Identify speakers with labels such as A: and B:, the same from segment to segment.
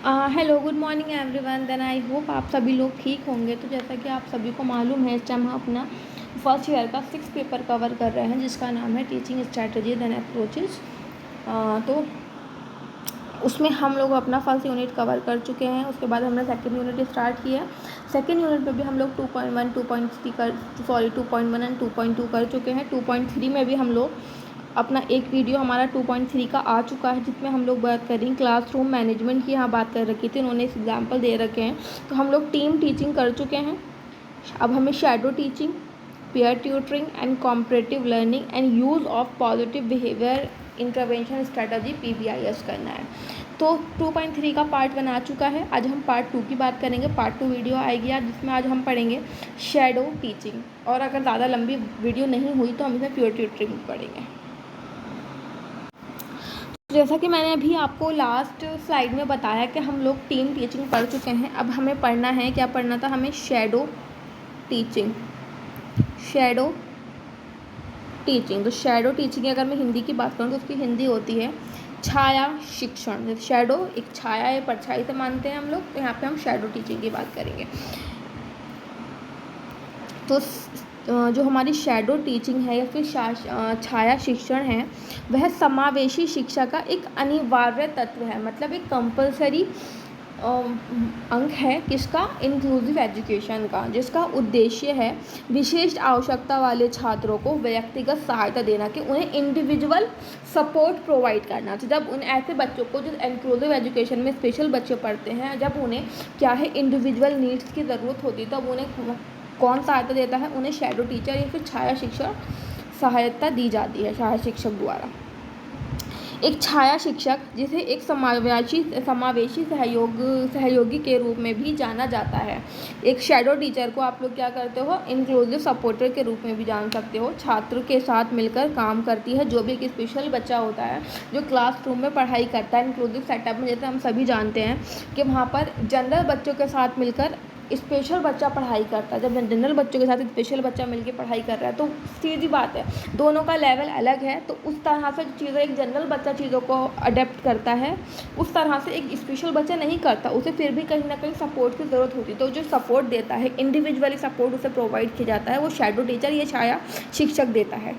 A: Hello, good morning everyone. Then I hope आप सभी लोग ठीक होंगे। तो जैसा कि आप सभी को मालूम है, इस टाइम हम अपना फर्स्ट ईयर का 6 पेपर कवर कर रहे हैं, जिसका नाम है टीचिंग स्ट्रैटेजीज एंड अप्रोचेज। तो उसमें हम लोग अपना फर्स्ट यूनिट कवर कर चुके हैं। उसके बाद हमने सेकंड यूनिट स्टार्ट किया। सेकंड यूनिट में भी हम लोग 2.1, 2.1 एंड 2.2 कर चुके हैं। 2.3 में भी हम लोग अपना एक वीडियो हमारा 2.3 का आ चुका है, जिसमें हम लोग बात करेंगे क्लासरूम मैनेजमेंट की। यहाँ बात कर रखी थी, उन्होंने इस एग्जाम्पल दे रखे हैं। तो हम लोग टीम टीचिंग कर चुके हैं। अब हमें shadow teaching, peer tutoring and comparative learning and use of positive behavior intervention strategy PBIS करना है। तो 2.3 का पार्ट 1 आ चुका है। आज हम पार्ट 2 की बात करेंगे। पार्ट 2 वीडियो आएगी आज, जिसमें आज हम पढ़ेंगे शैडो टीचिंग। और अगर ज़्यादा लंबी वीडियो नहीं हुई तो हम इसे प्योर ट्यूटरिंग पढ़ेंगे। जैसा कि मैंने अभी आपको लास्ट स्लाइड में बताया कि हम लोग टीम टीचिंग पढ़ चुके हैं। अब हमें पढ़ना है, क्या पढ़ना था हमें? Shadow teaching. Shadow teaching. तो शैडो टीचिंग की अगर मैं हिंदी की बात करूँ तो उसकी हिंदी होती है छाया शिक्षण। जैसे शैडो एक छाया है, परछाई से मानते हैं हम लोग, तो यहाँ पे हम शैडो टीचिंग की बात करेंगे। तो जो हमारी शैडो टीचिंग है या फिर छाया शिक्षण है, वह समावेशी शिक्षा का एक अनिवार्य तत्व है। मतलब एक कंपलसरी अंग है किसका? इंक्लूसिव एजुकेशन का, जिसका उद्देश्य है विशेष आवश्यकता वाले छात्रों को व्यक्तिगत सहायता देना, कि उन्हें इंडिविजुअल सपोर्ट प्रोवाइड करना। तो जब उन ऐसे बच्चों को, जो इंक्लूसिव एजुकेशन में स्पेशल बच्चे पढ़ते हैं, जब उन्हें क्या है इंडिविजुअल नीड्स की ज़रूरत होती है, तब उन्हें कौन सहायता देता है? उन्हें शैडो टीचर या फिर छाया शिक्षक सहायता दी जाती है, छाया शिक्षक द्वारा। एक छाया शिक्षक, जिसे एक समावेशी सहयोगी के रूप में भी जाना जाता है। एक शैडो टीचर को आप लोग क्या करते हो? इंक्लूसिव सपोर्टर के रूप में भी जान सकते हो। छात्र के साथ मिलकर काम करती है। जो भी एक स्पेशल बच्चा होता है जो क्लासरूम में पढ़ाई करता है इंक्लूसिव सेटअप में, जैसे हम सभी जानते हैं कि वहाँ पर जनरल बच्चों के साथ मिलकर स्पेशल बच्चा पढ़ाई करता है। जब जनरल बच्चों के साथ स्पेशल बच्चा मिलकर पढ़ाई कर रहा है, तो सीधी बात है दोनों का लेवल अलग है। तो उस तरह से चीज़ें एक जनरल बच्चा चीज़ों को अडेप्ट करता है, उस तरह से एक स्पेशल बच्चा नहीं करता। उसे फिर भी कहीं ना कहीं सपोर्ट की ज़रूरत होती है। तो जो सपोर्ट देता है, इंडिविजुअली सपोर्ट उसे प्रोवाइड किया जाता है, वो शैडो टीचर या छाया शिक्षक देता है,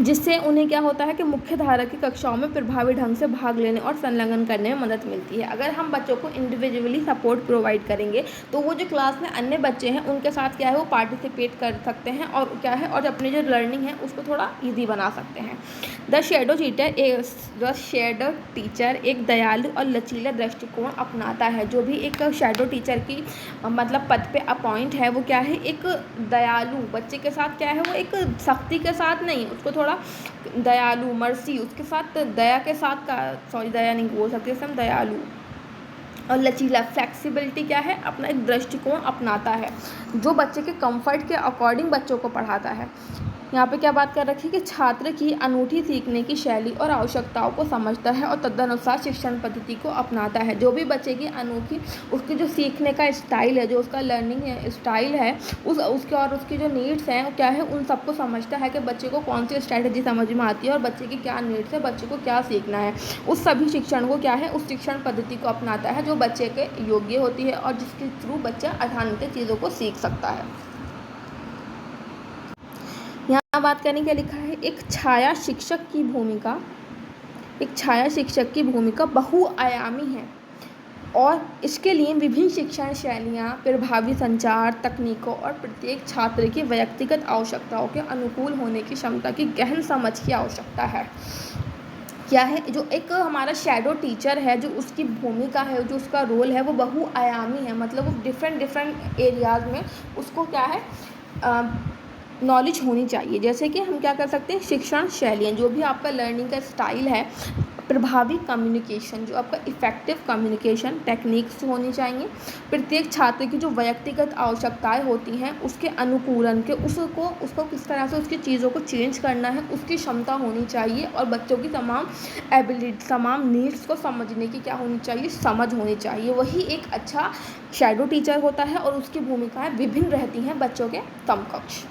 A: जिससे उन्हें क्या होता है कि मुख्य धारा की कक्षाओं में प्रभावी ढंग से भाग लेने और संलग्न करने में मदद मिलती है। अगर हम बच्चों को इंडिविजुअली सपोर्ट प्रोवाइड करेंगे, तो वो जो क्लास में अन्य बच्चे हैं उनके साथ क्या है, वो पार्टिसिपेट कर सकते हैं और क्या है, और अपनी जो लर्निंग है उसको थोड़ा ईजी बना सकते हैं। द शैडो टीचर एक दयालु और लचीला दृष्टिकोण अपनाता है। जो भी एक शैडो टीचर की मतलब पद पे अपॉइंट है, वो क्या है, एक दयालु बच्चे के साथ क्या है, वो एक सख्ती के साथ नहीं, उसको थोड़ा दयालु, मर्सी, उसके साथ दया के साथ का, सॉरी दया नहीं बोल सकते हम, दयालु और लचीला, फ्लेक्सिबिलिटी क्या है, अपना एक दृष्टिकोण अपनाता है, जो बच्चे के कंफर्ट के अकॉर्डिंग बच्चों को पढ़ाता है। यहाँ पे क्या बात कर रखी है कि छात्र की अनूठी सीखने की शैली और आवश्यकताओं को समझता है और तदनुसार शिक्षण पद्धति को अपनाता है। जो भी बच्चे की अनोखी उसकी जो सीखने का स्टाइल है, जो उसका लर्निंग स्टाइल है, उसके और उसकी जो नीड्स हैं, वो क्या है, उन सबको समझता है कि बच्चे को कौन सी स्ट्रैटेजी समझ में आती है और बच्चे की क्या नीड्स है, बच्चे को क्या सीखना है। उस सभी शिक्षण को क्या है, उस शिक्षण पद्धति को अपनाता है जो बच्चे के योग्य होती है और जिसके थ्रू बच्चा आसानी से चीज़ों को सीख सकता है। यहाँ बात करने क्या लिखा है, एक छाया शिक्षक की भूमिका बहुआयामी है और इसके लिए विभिन्न शिक्षण शैलियाँ, प्रभावी संचार तकनीकों और प्रत्येक छात्र की व्यक्तिगत आवश्यकताओं के अनुकूल होने की क्षमता की गहन समझ की आवश्यकता है। क्या है, जो एक हमारा शैडो टीचर है, जो उसकी भूमिका है, जो उसका रोल है, वो बहुआयामी है। मतलब वो डिफरेंट एरियाज़ में उसको क्या है नॉलेज होनी चाहिए। जैसे कि हम क्या कर सकते हैं, शिक्षण शैलियाँ, जो भी आपका लर्निंग का स्टाइल है, प्रभावी कम्युनिकेशन, जो आपका इफ़ेक्टिव कम्युनिकेशन टेक्निक्स होनी चाहिए, प्रत्येक छात्र की जो व्यक्तिगत आवश्यकताएं होती हैं उसके अनुकूलन के उसको किस तरह से उसकी चीज़ों को चेंज करना है, उसकी क्षमता होनी चाहिए और बच्चों की तमाम नीड्स को समझने की क्या होनी चाहिए, समझ होनी चाहिए। वही एक अच्छा शैडो टीचर होता है और उसकी भूमिकाएँ विभिन्न रहती हैं बच्चों के समकक्ष।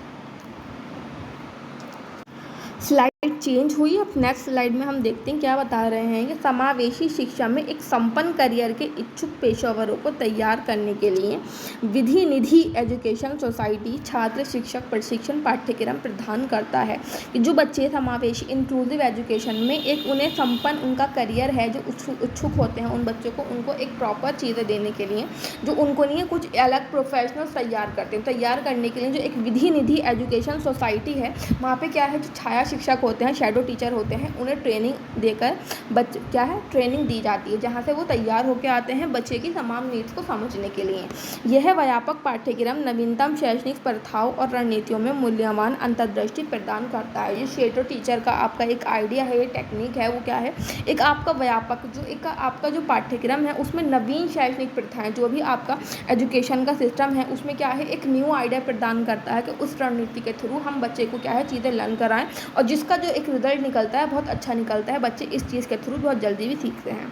A: स्लाइड चेंज हुई। अब नेक्स्ट स्लाइड में हम देखते हैं क्या बता रहे हैं कि समावेशी शिक्षा में एक संपन्न करियर के इच्छुक पेशेवरों को तैयार करने के लिए विधि निधि एजुकेशन सोसाइटी छात्र शिक्षक प्रशिक्षण पाठ्यक्रम प्रदान करता है कि जो बच्चे समावेशी इंक्लूसिव एजुकेशन में एक उन्हें संपन्न उनका करियर है, जो इच्छुक होते हैं उन बच्चों को उनको एक प्रॉपर चीज़ें देने के लिए, जो उनको नहीं है कुछ अलग प्रोफेशनल्स तैयार करते हैं, तैयार करने के लिए जो एक विधि निधि एजुकेशन सोसाइटी है, वहाँ पे क्या है जो छाया शिक्षक होते हैं, शैडो टीचर होते हैं, उन्हें ट्रेनिंग देकर बच्चे क्या है ट्रेनिंग दी जाती है, जहाँ से वो तैयार होकर आते हैं बच्चे की तमाम नीड्स को समझने के लिए। यह व्यापक पाठ्यक्रम नवीनतम शैक्षणिक प्रथाओं और रणनीतियों में मूल्यवान अंतर्दृष्टि प्रदान करता है। ये शैडो टीचर का आपका एक आइडिया है, ये टेक्निक है, वो क्या है एक आपका व्यापक जो एक आपका जो पाठ्यक्रम है उसमें नवीन शैक्षणिक प्रथाएं, जो भी आपका एजुकेशन का सिस्टम है उसमें क्या है एक न्यू आइडिया प्रदान करता है कि उस रणनीति के थ्रू हम बच्चे को क्या है चीज़ें लर्न कराएं, और जिसका जो एक रिजल्ट निकलता है बहुत अच्छा निकलता है। बच्चे इस चीज़ के थ्रू बहुत जल्दी भी सीखते हैं,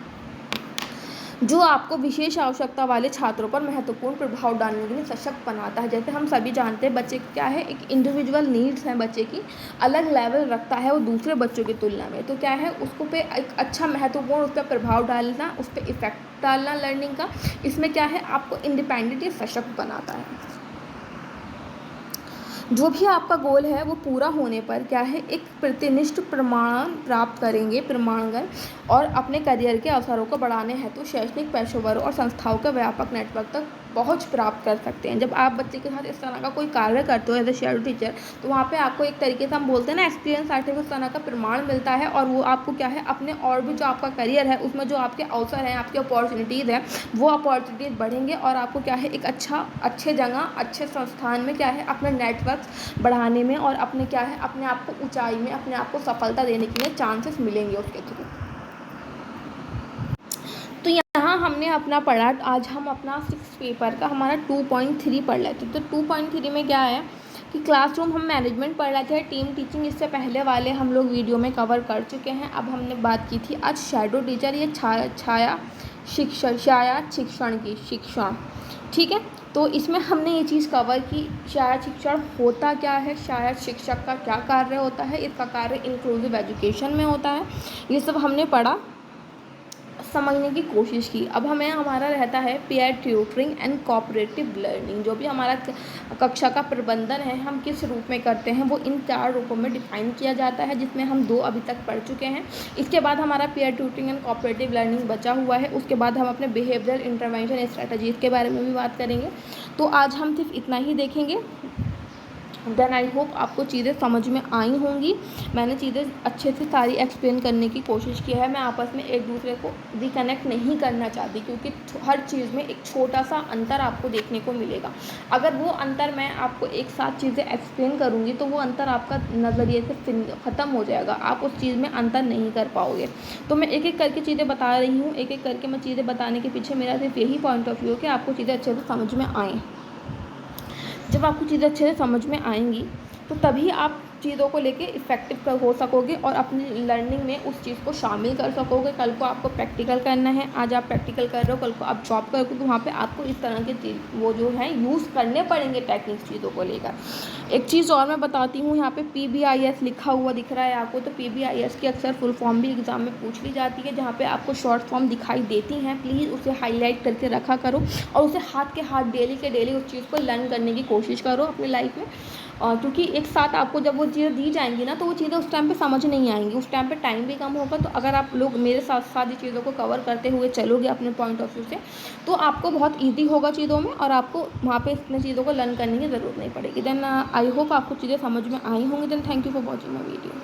A: जो आपको विशेष आवश्यकता वाले छात्रों पर महत्वपूर्ण प्रभाव डालने के लिए सशक्त बनाता है। जैसे हम सभी जानते हैं बच्चे क्या है एक इंडिविजुअल नीड्स हैं, बच्चे की अलग लेवल रखता है वो दूसरे बच्चों की तुलना में, तो क्या है उसको पे एक अच्छा महत्वपूर्ण उस पर प्रभाव डालना, उस पर इफेक्ट डालना लर्निंग का, इसमें क्या है आपको इंडिपेंडेंट या सशक्त बनाता है। जो भी आपका गोल है वो पूरा होने पर क्या है एक प्रतिनिष्ठ प्रमाण प्राप्त करेंगे, प्रमाणन और अपने करियर के अवसरों को बढ़ाने हेतु शैक्षणिक पेशेवरों और संस्थाओं के व्यापक नेटवर्क तक पहुंच प्राप्त कर सकते हैं। जब आप बच्चे के साथ इस तरह का कोई कार्य करते हो एज ए शैडो टीचर, तो वहाँ पे आपको एक तरीके से हम बोलते हैं ना एक्सपीरियंस सर्टिफिकेट उस तरह का प्रमाण मिलता है, और वो आपको क्या है अपने और भी जो आपका करियर है उसमें जो आपके अवसर हैं, आपके अपॉर्चुनिटीज़ हैं, वो अपॉर्चुनिटीज़ बढ़ेंगे और आपको क्या है एक अच्छे जगह अच्छे संस्थान में क्या है अपना नेटवर्क बढ़ाने में और अपने क्या है अपने आप को ऊंचाई में अपने आप को सफलता देने के लिए चांसेस मिलेंगे उसके थ्रू। तो यहाँ हमने अपना पढ़ा, आज हम अपना 6 पेपर का हमारा 2.3 पढ़ लेते। तो 2.3 में क्या है कि क्लासरूम हम मैनेजमेंट पढ़ रहे थे, टीम टीचिंग इससे पहले वाले हम लोग वीडियो में कवर कर चुके हैं। अब हमने बात की थी आज शैडो टीचर, ये छाया शिक्षण की शिक्षण, ठीक है। तो इसमें हमने ये चीज़ कवर की छाया शिक्षण होता क्या है, छाया शिक्षक का क्या कार्य होता है, इसका कार्य इंक्लूसिव एजुकेशन में होता है, ये सब हमने पढ़ा, समझने की कोशिश की। अब हमें हमारा रहता है peer tutoring and cooperative learning, जो भी हमारा कक्षा का प्रबंधन है हम किस रूप में करते हैं वो इन 4 रूपों में डिफाइन किया जाता है, जिसमें हम 2 अभी तक पढ़ चुके हैं। इसके बाद हमारा peer tutoring and cooperative learning बचा हुआ है। उसके बाद हम अपने बिहेवियरल इंटरवेंशन स्ट्रेटजीज के बारे में भी बात करेंगे। तो आज हम सिर्फ इतना ही देखेंगे। देन आई होप आपको चीज़ें समझ में आई होंगी। मैंने चीज़ें अच्छे से सारी एक्सप्लेन करने की कोशिश की है। मैं आपस में एक दूसरे को रिकनेक्ट नहीं करना चाहती, क्योंकि हर चीज़ में एक छोटा सा अंतर आपको देखने को मिलेगा। अगर वो अंतर मैं आपको एक साथ चीज़ें एक्सप्लेन करूँगी तो वो अंतर आपका नज़रिए से ख़त्म हो जाएगा, आप उस चीज़ में अंतर नहीं कर पाओगे। तो मैं एक एक करके चीज़ें बता रही हूँ, एक एक करके मैं चीज़ें बताने के पीछे मेरा सिर्फ यही पॉइंट ऑफ व्यू है कि आपको चीज़ें अच्छे से समझ में आएँ। जब आपको चीज़ें अच्छे से समझ में आएंगी तो तभी आप चीज़ों को लेके इफ़ेक्टिव हो सकोगे और अपनी लर्निंग में उस चीज़ को शामिल कर सकोगे। कल को आपको प्रैक्टिकल करना है, आज आप प्रैक्टिकल कर रहे हो, कल को आप जॉब करोगे तो वहाँ पे आपको इस तरह के चीज़ वो जो है यूज़ करने पड़ेंगे टेक्निक्स चीज़ों को लेकर। एक चीज़ और मैं बताती हूँ, यहाँ पे PBIS लिखा हुआ दिख रहा है आपको, तो PBIS की अक्सर फुल फॉर्म भी एग्ज़ाम में पूछ ली जाती है। जहाँ पे आपको शॉर्ट फॉर्म दिखाई देती हैं, प्लीज़ उसे हाईलाइट करके रखा करो और उसे हाथ के हाथ डेली के डेली उस चीज़ को लर्न करने की कोशिश करो अपनी लाइफ में। क्योंकि एक साथ आपको जब वो चीज़ें दी जाएंगी ना तो वो चीज़ें उस टाइम पे समझ नहीं आएंगी, उस टाइम पे टाइम भी कम होगा। तो अगर आप लोग मेरे साथ साथ ये चीज़ों को कवर करते हुए चलोगे अपने पॉइंट ऑफ व्यू से, तो आपको बहुत ईजी होगा चीज़ों में और आपको वहाँ पे इतनी चीज़ों को लर्न करने की ज़रूरत नहीं पड़ेगी। देन आई होप आपको चीज़ें समझ में आई होंगी। Then thank you for watching my video.